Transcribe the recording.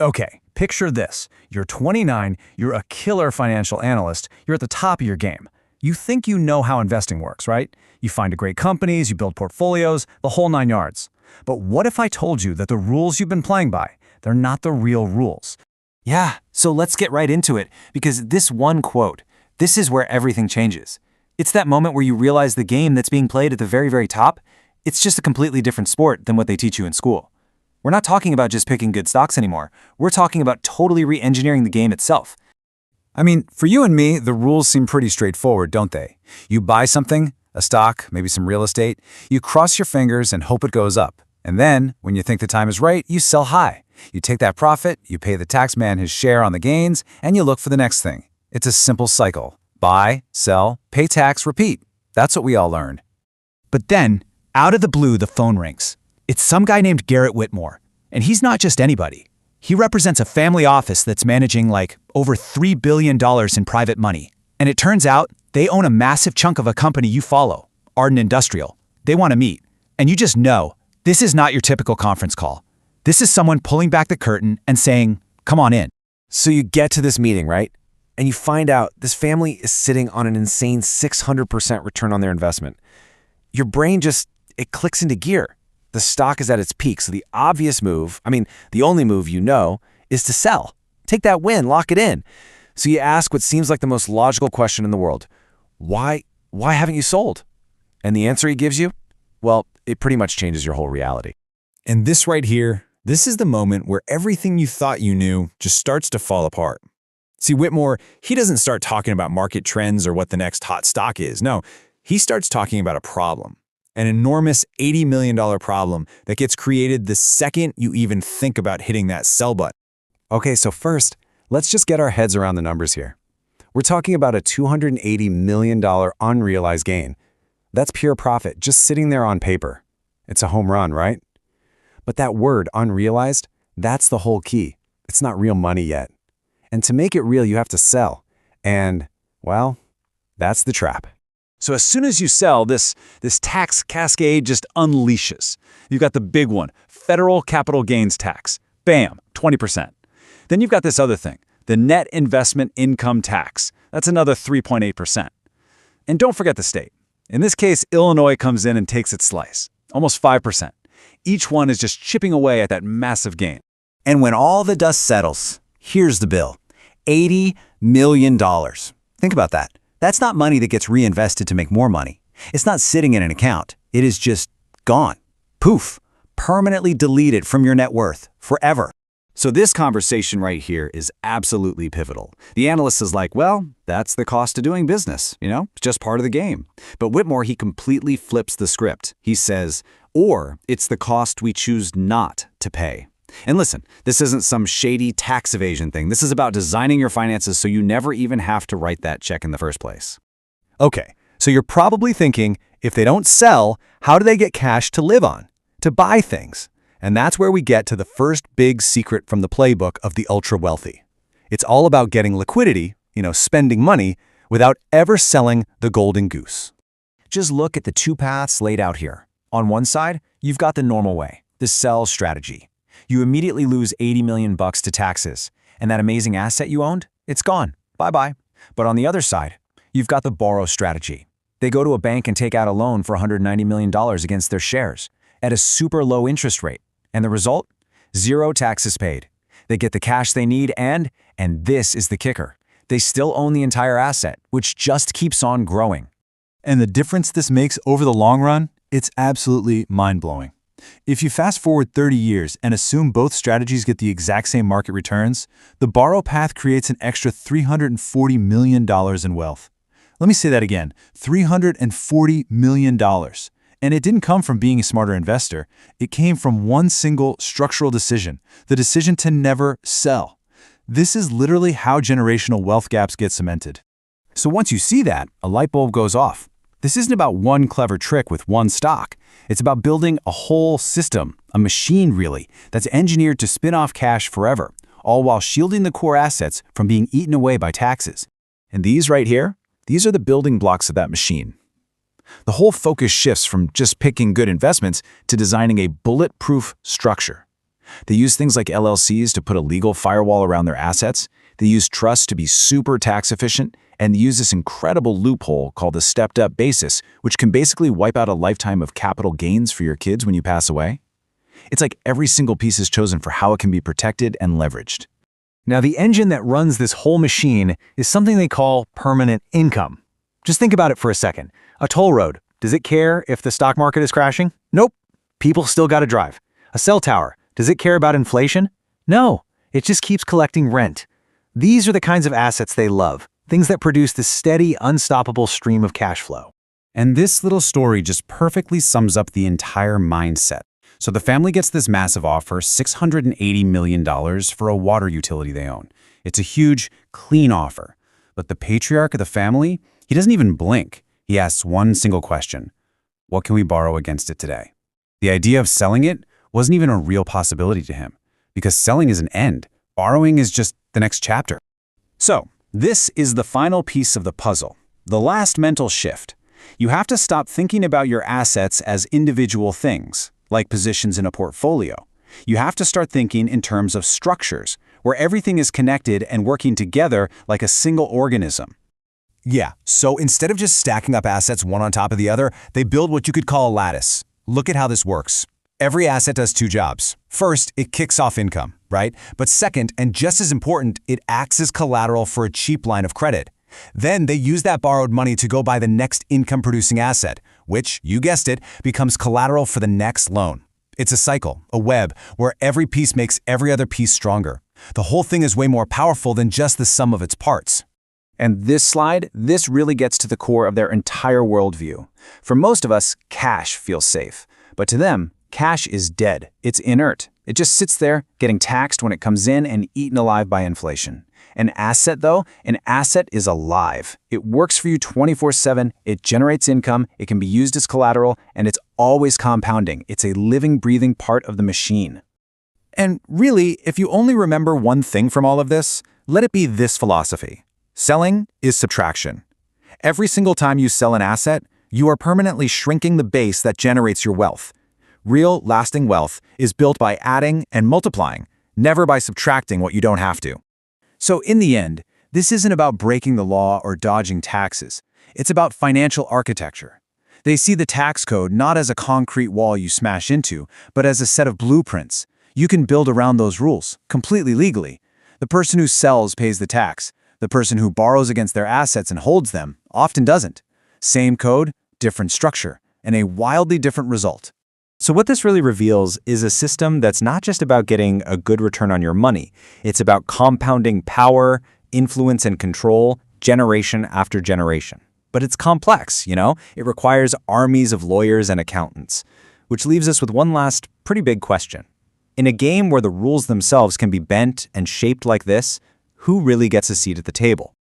Okay, picture this. You're 29, you're a killer financial analyst, you're at the top of your game. You think you know how investing works, right? You find great companies, you build portfolios, the whole nine yards. But what if I told you that the rules you've been playing by, they're not the real rules? Yeah, so let's get right into it, because this one quote, this is where everything changes. It's that moment where you realize the game that's being played at the very, very top, it's just a completely different sport than what they teach you in school. We're not talking about just picking good stocks anymore. We're talking about totally re-engineering the game itself. I mean, for you and me, the rules seem pretty straightforward, don't they? You buy something, a stock, maybe some real estate, you cross your fingers and hope it goes up. And then, when you think the time is right, you sell high. You take that profit, you pay the tax man his share on the gains, and you look for the next thing. It's a simple cycle. Buy, sell, pay tax, repeat. That's what we all learned. But then, out of the blue, the phone rings. It's some guy named Garrett Whitmore. And he's not just anybody. He represents a family office that's managing over $3 billion in private money. And it turns out they own a massive chunk of a company you follow, Arden Industrial. They want to meet. And you just know, this is not your typical conference call. This is someone pulling back the curtain and saying, come on in. So you get to this meeting, right? And you find out this family is sitting on an insane 600% return on their investment. Your brain it clicks into gear. The stock is at its peak, so the obvious move, the only move you know, is to sell. Take that win, lock it in. So you ask what seems like the most logical question in the world. Why haven't you sold? And the answer he gives you? Well, it pretty much changes your whole reality. And this right here, this is the moment where everything you thought you knew just starts to fall apart. See, Whitmore, he doesn't start talking about market trends or what the next hot stock is. No, he starts talking about a problem. An enormous $80 million problem that gets created the second you even think about hitting that sell button. Okay, so first, let's just get our heads around the numbers here. We're talking about a $280 million unrealized gain. That's pure profit, just sitting there on paper. It's a home run, right? But that word, unrealized, that's the whole key. It's not real money yet. And to make it real, you have to sell. And, well, that's the trap. So as soon as you sell, this tax cascade just unleashes. You've got the big one, federal capital gains tax. Bam, 20%. Then you've got this other thing, the net investment income tax. That's another 3.8%. And don't forget the state. In this case, Illinois comes in and takes its slice, almost 5%. Each one is just chipping away at that massive gain. And when all the dust settles, here's the bill. $80 million. Think about that. That's not money that gets reinvested to make more money. It's not sitting in an account. It is just gone. Poof. Permanently deleted from your net worth. Forever. So this conversation right here is absolutely pivotal. The analyst is like, well, that's the cost of doing business, it's just part of the game. But Whitmore, he completely flips the script. He says, or it's the cost we choose not to pay. And listen, this isn't some shady tax evasion thing. This is about designing your finances so you never even have to write that check in the first place. Okay, so you're probably thinking, if they don't sell, how do they get cash to live on, to buy things? And that's where we get to the first big secret from the playbook of the ultra-wealthy. It's all about getting liquidity, spending money, without ever selling the golden goose. Just look at the two paths laid out here. On one side, you've got the normal way, the sell strategy. You immediately lose $80 million to taxes, and that amazing asset you owned, it's gone. Bye-bye. But on the other side, you've got the borrow strategy. They go to a bank and take out a loan for $190 million against their shares at a super low interest rate. And the result? Zero taxes paid. They get the cash they need and this is the kicker, they still own the entire asset, which just keeps on growing. And the difference this makes over the long run, it's absolutely mind-blowing. If you fast forward 30 years and assume both strategies get the exact same market returns, the borrow path creates an extra $340 million in wealth. Let me say that again, $340 million. And it didn't come from being a smarter investor. It came from one single structural decision, the decision to never sell. This is literally how generational wealth gaps get cemented. So once you see that, a light bulb goes off. This isn't about one clever trick with one stock. It's about building a whole system, a machine really, that's engineered to spin off cash forever, all while shielding the core assets from being eaten away by taxes. And these right here, these are the building blocks of that machine. The whole focus shifts from just picking good investments to designing a bulletproof structure. They use things like LLCs to put a legal firewall around their assets. They use trusts to be super tax efficient, and they use this incredible loophole called the stepped-up basis, which can basically wipe out a lifetime of capital gains for your kids when you pass away. It's like every single piece is chosen for how it can be protected and leveraged. Now, the engine that runs this whole machine is something they call permanent income. Just think about it for a second. A toll road, does it care if the stock market is crashing? Nope. People still got to drive. A cell tower, does it care about inflation? No. It just keeps collecting rent. These are the kinds of assets they love, things that produce this steady, unstoppable stream of cash flow. And this little story just perfectly sums up the entire mindset. So the family gets this massive offer, $680 million for a water utility they own. It's a huge, clean offer. But the patriarch of the family, he doesn't even blink. He asks one single question: what can we borrow against it today? The idea of selling it wasn't even a real possibility to him, because selling is an end. Borrowing is just the next chapter. So, this is the final piece of the puzzle, the last mental shift. You have to stop thinking about your assets as individual things, like positions in a portfolio. You have to start thinking in terms of structures, where everything is connected and working together like a single organism. Yeah, so instead of just stacking up assets one on top of the other, they build what you could call a lattice. Look at how this works. Every asset does two jobs. First, it kicks off income, right? But second, and just as important, it acts as collateral for a cheap line of credit. Then they use that borrowed money to go buy the next income-producing asset, which, you guessed it, becomes collateral for the next loan. It's a cycle, a web, where every piece makes every other piece stronger. The whole thing is way more powerful than just the sum of its parts. And this slide, this really gets to the core of their entire worldview. For most of us, cash feels safe. But to them, cash is dead. It's inert. It just sits there, getting taxed when it comes in and eaten alive by inflation. An asset, though, an asset is alive. It works for you 24/7, it generates income, it can be used as collateral, and it's always compounding. It's a living, breathing part of the machine. And really, if you only remember one thing from all of this, let it be this philosophy. Selling is subtraction. Every single time you sell an asset, you are permanently shrinking the base that generates your wealth. Real, lasting wealth is built by adding and multiplying, never by subtracting what you don't have to. So in the end, this isn't about breaking the law or dodging taxes. It's about financial architecture. They see the tax code not as a concrete wall you smash into, but as a set of blueprints. You can build around those rules, completely legally. The person who sells pays the tax. The person who borrows against their assets and holds them often doesn't. Same code, different structure, and a wildly different result. So what this really reveals is a system that's not just about getting a good return on your money. It's about compounding power, influence, and control generation after generation. But it's complex, you know? It requires armies of lawyers and accountants. Which leaves us with one last pretty big question. In a game where the rules themselves can be bent and shaped like this, who really gets a seat at the table?